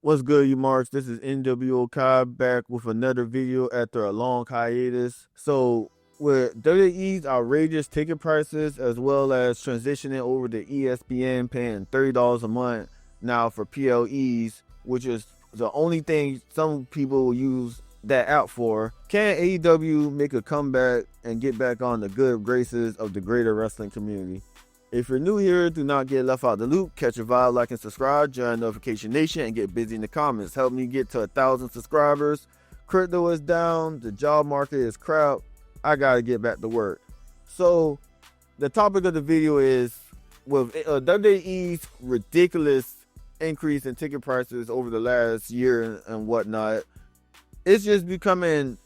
What's good, you marks? This is NWO Kai back with another video after a long hiatus. So, with WWE's outrageous ticket prices, as well as transitioning over to ESPN paying $30 a month now for PLEs, which is the only thing some people use that app for, can AEW make a comeback and get back on the good graces of the greater wrestling community? If you're new here, do not get left out of the loop. Catch a vibe, like, and subscribe. Join Notification Nation and get busy in the comments. Help me get to 1,000 subscribers. Crypto is down. The job market is crap. I gotta get back to work. So, the topic of the video is with WWE's ridiculous increase in ticket prices over the last year and whatnot. It's just becoming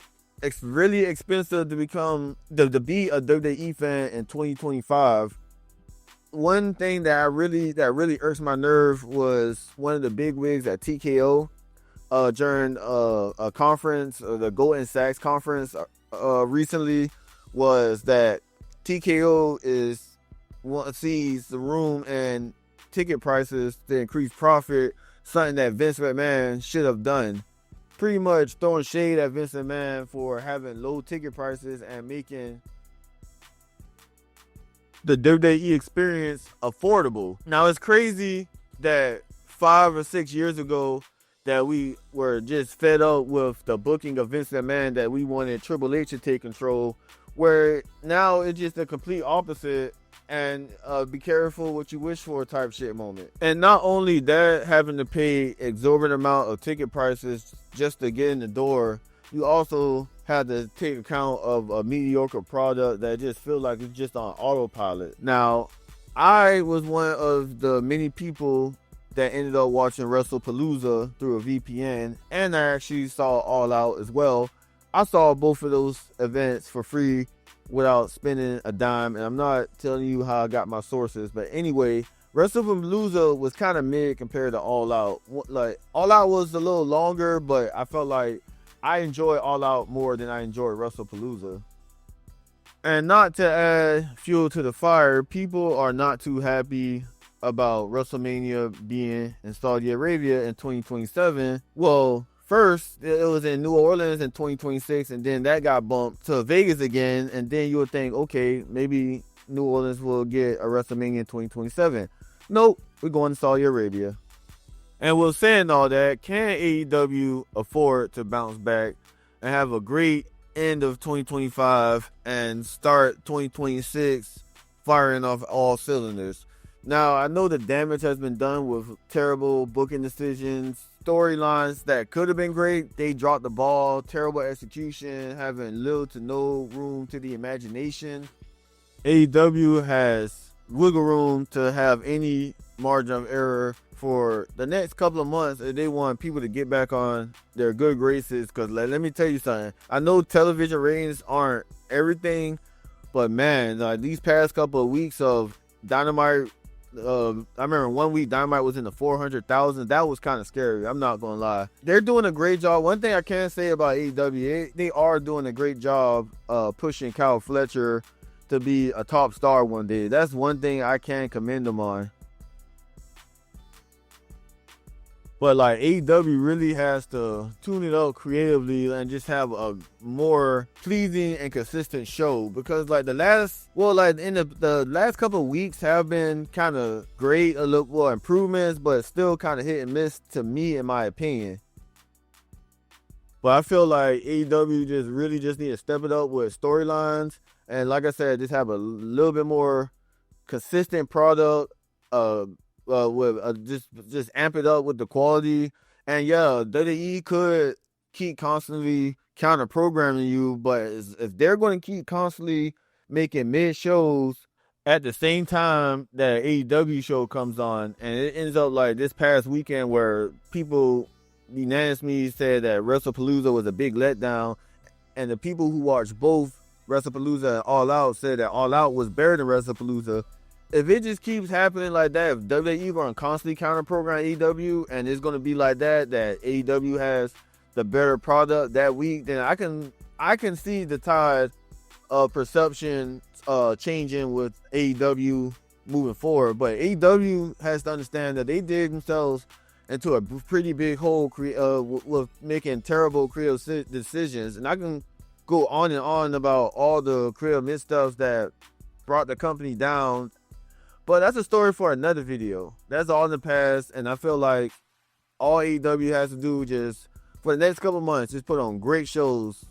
really expensive to be a WWE fan in 2025. One thing that really irks my nerve was one of the big wigs at TKO during a conference, the Goldman Sachs conference recently, was that TKO sees the room and ticket prices to increase profit, something that Vince McMahon should have done. Pretty much throwing shade at Vince McMahon for having low ticket prices and making the WWE experience affordable. Now, it's crazy that 5 or 6 years ago that we were just fed up with the booking of Vince McMahon, that we wanted Triple H to take control, where now it's just the complete opposite, and be careful what you wish for type shit moment. And not only that, having to pay exorbitant amount of ticket prices just to get in the door, you also had to take account of a mediocre product that just feels like it's just on autopilot. Now, I was one of the many people that ended up watching WrestlePalooza through a VPN, and I actually saw All Out as well. I saw both of those events for free without spending a dime, and I'm not telling you how I got my sources, but anyway, WrestlePalooza was kind of mid compared to All Out. Like, All Out was a little longer, but I felt like I enjoy All Out more than I enjoy WrestlePalooza. And not to add fuel to the fire, people are not too happy about WrestleMania being in Saudi Arabia in 2027. Well, first, it was in New Orleans in 2026, and then that got bumped to Vegas again, and then you would think, okay, maybe New Orleans will get a WrestleMania in 2027. Nope, we're going to Saudi Arabia. And with saying all that, can AEW afford to bounce back and have a great end of 2025 and start 2026 firing off all cylinders? Now, I know the damage has been done with terrible booking decisions, storylines that could have been great. They dropped the ball, terrible execution, having little to no room to the imagination. AEW has wiggle room to have any margin of error for the next couple of months if they want people to get back on their good graces. Because let me tell you something, I know television ratings aren't everything, but man, like these past couple of weeks of Dynamite, I remember 1 week Dynamite was in the 400,000. That was kind of scary, I'm not gonna lie. They're doing a great job. One thing I can say about AEW, they are doing a great job pushing Kyle Fletcher to be a top star one day. That's one thing I can commend them on. But like AEW really has to tune it up creatively and just have a more pleasing and consistent show, because like the last couple of weeks have been kind of great, a little more improvements, but still kind of hit and miss to me, in my opinion. But I feel like AEW just need to step it up with storylines, and like I said, just have a little bit more consistent product. Just amp it up with the quality. And yeah, WWE could keep constantly counter programming you, but if they're going to keep constantly making mid shows at the same time that AEW show comes on, and it ends up like this past weekend where people unanimously said that WrestlePalooza was a big letdown, and the people who watched both WrestlePalooza and All Out said that All Out was better than WrestlePalooza. If it just keeps happening like that, if WWE going to constantly counter program AEW, and it's going to be like that AEW has the better product that week, then I can see the tide of perception changing with AEW moving forward. But AEW has to understand that they dig themselves into a pretty big hole with making terrible creative decisions. And I can go on and on about all the creative missteps that brought the company down. But that's a story for another video. That's all in the past. And I feel like all AEW has to do just for the next couple months, just put on great shows,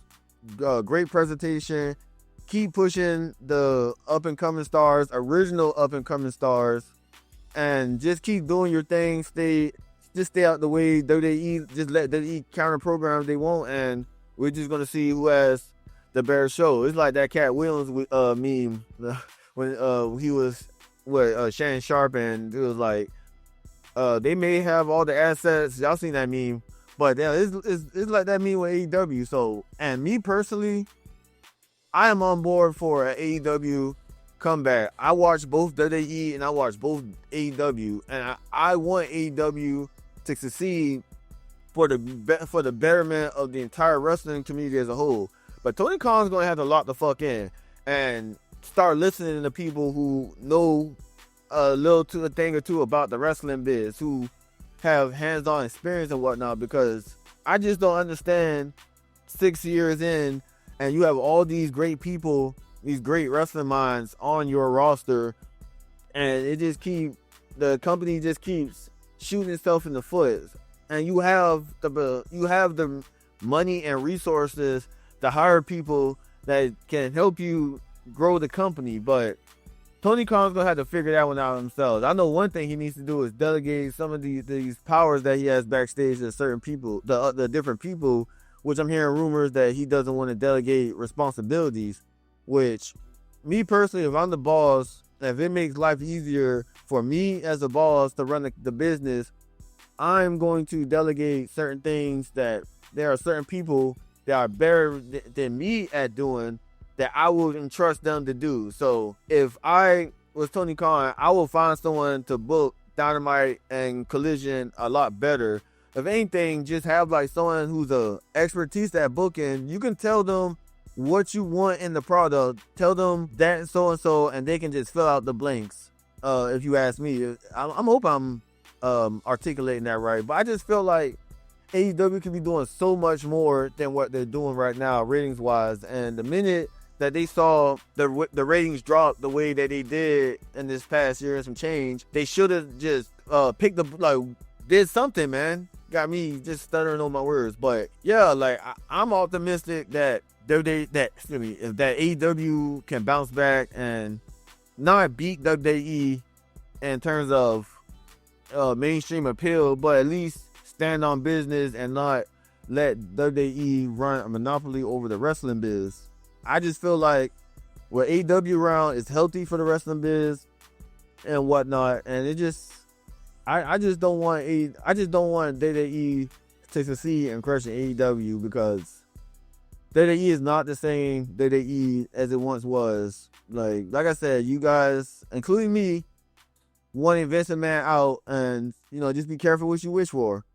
great presentation, keep pushing the up-and-coming stars, original up-and-coming stars, and just keep doing your thing. Stay out the way. WWE, just let WWE counter program if they want, and we're just gonna see who has the better show. It's like that Cat Williams meme when he was with Shannon Sharp, and it was like they may have all the assets. Y'all seen that meme? But yeah, it's like that meme with AEW. So, and me personally, I am on board for an AEW comeback. I watch both WWE and I watch both AEW, and I want AEW to succeed for the betterment of the entire wrestling community as a whole. But Tony Khan's gonna have to lock the fuck in and start listening to people who know a thing or two about the wrestling biz, who have hands-on experience and whatnot, because I just don't understand 6 years in and you have all these great people, these great wrestling minds on your roster, and the company just keeps shooting itself in the foot. And you have the money and resources to hire people that can help you grow the company, but Tony Khan's gonna have to figure that one out himself. I know one thing he needs to do is delegate some of these powers that he has backstage to certain people, the different people, which I'm hearing rumors that he doesn't want to delegate responsibilities, which, me personally, if I'm the boss, if it makes life easier for me as a boss to run the business, I'm going to delegate certain things that there are certain people that are better than me at doing, that I would entrust them to do. So if I was Tony Khan, I will find someone to book Dynamite and Collision a lot better. If anything, just have like someone who's a expertise at booking. You can tell them what you want in the product, tell them that and so, and they can just fill out the blanks. If you ask me, I'm hoping I'm articulating that right, but I just feel like AEW can be doing so much more than what they're doing right now, ratings wise. And the minute that they saw the ratings drop the way that they did in this past year and some change, they should have just did something, man. Got me just stuttering on my words. But yeah, like I'm optimistic that if that AEW can bounce back and not beat WWE in terms of mainstream appeal, but at least stand on business and not let WWE run a monopoly over the wrestling biz. I just feel like what AEW around is healthy for the wrestling biz and whatnot, and it just I just don't want WWE to succeed in crushing AEW, because WWE is not the same WWE as it once was. Like I said, you guys, including me, want Vince McMahon out, and just be careful what you wish for.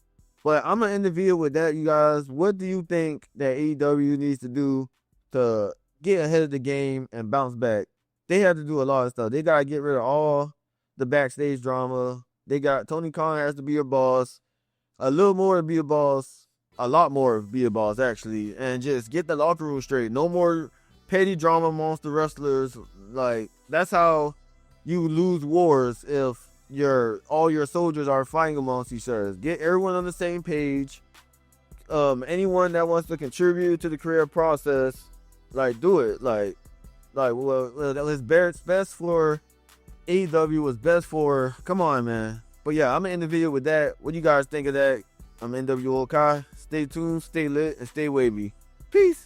But I'm gonna end the video with that, you guys. What do you think that AEW needs to do to get ahead of the game and bounce back? They have to do a lot of stuff. They gotta get rid of all the backstage drama. Tony Khan has to be a boss, a little more to be a boss, a lot more to be a boss actually, and just get the locker room straight. No more petty drama amongst the wrestlers. Like, that's how you lose wars, if all your soldiers are fighting amongst each other. Get everyone on the same page. Anyone that wants to contribute to the creative process, do it. It's best for AEW, was best for. Come on, man. But yeah, I'm gonna end the video with that. What do you guys think of that? I'm NWO Kai. Stay tuned, stay lit, and stay wavy. Peace.